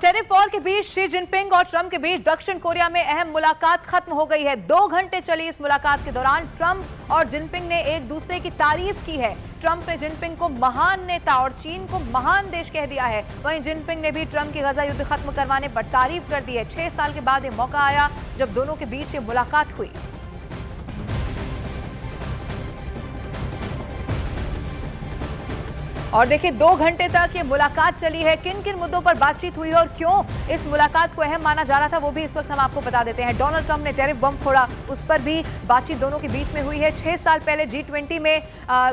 Tariff war के बीच Xi Jinping और Trump के बीच दक्षिण कोरिया में अहम मुलाकात खत्म हो गई है। 2 घंटे चली इस मुलाकात के दौरान ट्रंप और जिनपिंग ने एक दूसरे की तारीफ की है। ट्रंप ने जिनपिंग को महान नेता और चीन को महान देश कह दिया है। वहीं जिनपिंग ने भी ट्रंप की गजा युद्ध खत्म करवाने पर तारीफ कर दी है। 6 साल के बाद ये मौका आया जब दोनों के बीच ये मुलाकात हुई। और देखिए 2 घंटे तक ये मुलाकात चली है। किन किन मुद्दों पर बातचीत हुई है और क्यों इस मुलाकात को अहम माना जा रहा था वो भी इस वक्त हम आपको बता देते हैं। डोनाल्ड ट्रंप ने टैरिफ बम फोड़ा, उस पर भी बातचीत दोनों के बीच में हुई है। 6 साल पहले G20 में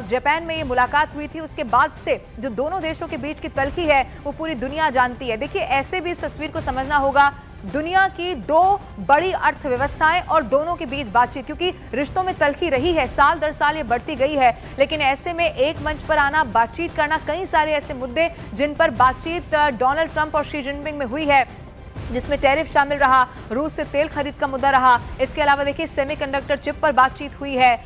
जापान में ये मुलाकात हुई थी। उसके बाद से जो दोनों देशों के बीच की तल्खी है वो पूरी दुनिया जानती है। देखिए ऐसे भी इस तस्वीर को समझना होगा, दुनिया की 2 बड़ी अर्थव्यवस्थाएं और दोनों के बीच बातचीत, क्योंकि रिश्तों में तल्खी रही है, साल दर साल ये बढ़ती गई है। लेकिन ऐसे में एक मंच पर आना, बातचीत करना, कई सारे ऐसे मुद्दे जिन पर बातचीत डोनाल्ड ट्रंप और शी जिनपिंग में हुई है, जिसमें टैरिफ शामिल रहा, रूस से तेल खरीद का मुद्दा रहा। इसके अलावा देखिए सेमीकंडक्टर चिप पर बातचीत हुई है।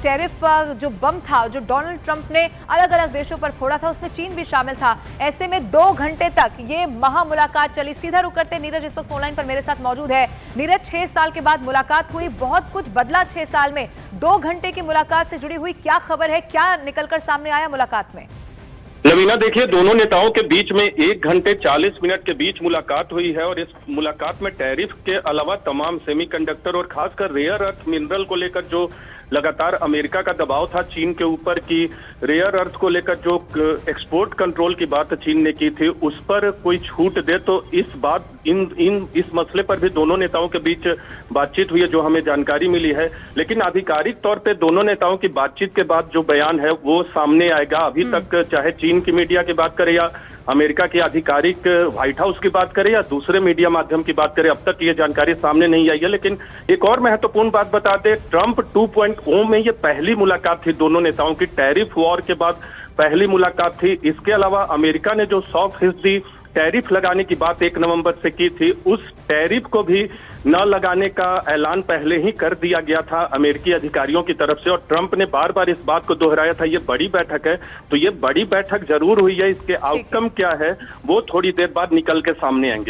टैरिफ जो बम था जो डोनाल्ड ट्रंप ने अलग अलग देशों पर फोड़ा था उसमें चीन भी शामिल था। ऐसे में 2 घंटे तक ये महा मुलाकात चली। सीधा रुक करते नीरज इस वक्त फोनलाइन पर मेरे साथ मौजूद है। नीरज, 6 साल के बाद मुलाकात हुई, बहुत कुछ बदला 6 साल में। 2 घंटे की मुलाकात से जुड़ी हुई क्या खबर है, क्या निकलकर सामने आया मुलाकात में? लवीना, देखिए दोनों नेताओं के बीच में 1 घंटे 40 मिनट के बीच मुलाकात हुई है और इस मुलाकात में टैरिफ के अलावा तमाम सेमीकंडक्टर और खासकर रेयर अर्थ मिनरल को लेकर जो लगातार अमेरिका का दबाव था चीन के ऊपर की रेयर अर्थ को लेकर जो एक्सपोर्ट कंट्रोल की बात चीन ने की थी उस पर कोई छूट दे, तो इस मसले पर भी दोनों नेताओं के बीच बातचीत हुई है जो हमें जानकारी मिली है। लेकिन आधिकारिक तौर पे दोनों नेताओं की बातचीत के बाद जो बयान है वो सामने आएगा। अभी तक चाहे चीन की मीडिया की बात करें या अमेरिका की आधिकारिक व्हाइट हाउस की बात करें या दूसरे मीडिया माध्यम की बात करें, अब तक ये जानकारी सामने नहीं आई है। लेकिन एक और महत्वपूर्ण बात बता दें, ट्रंप 2.0 में ये पहली मुलाकात थी दोनों नेताओं की, टैरिफ वॉर के बाद पहली मुलाकात थी। इसके अलावा अमेरिका ने जो 100% टैरिफ लगाने की बात 1 नवंबर से की थी, उस टैरिफ को भी न लगाने का ऐलान पहले ही कर दिया गया था अमेरिकी अधिकारियों की तरफ से। और ट्रंप ने बार बार इस बात को दोहराया था ये बड़ी बैठक है, तो ये बड़ी बैठक जरूर हुई है। इसके आउटकम क्या है वो थोड़ी देर बाद निकल के सामने आएंगे।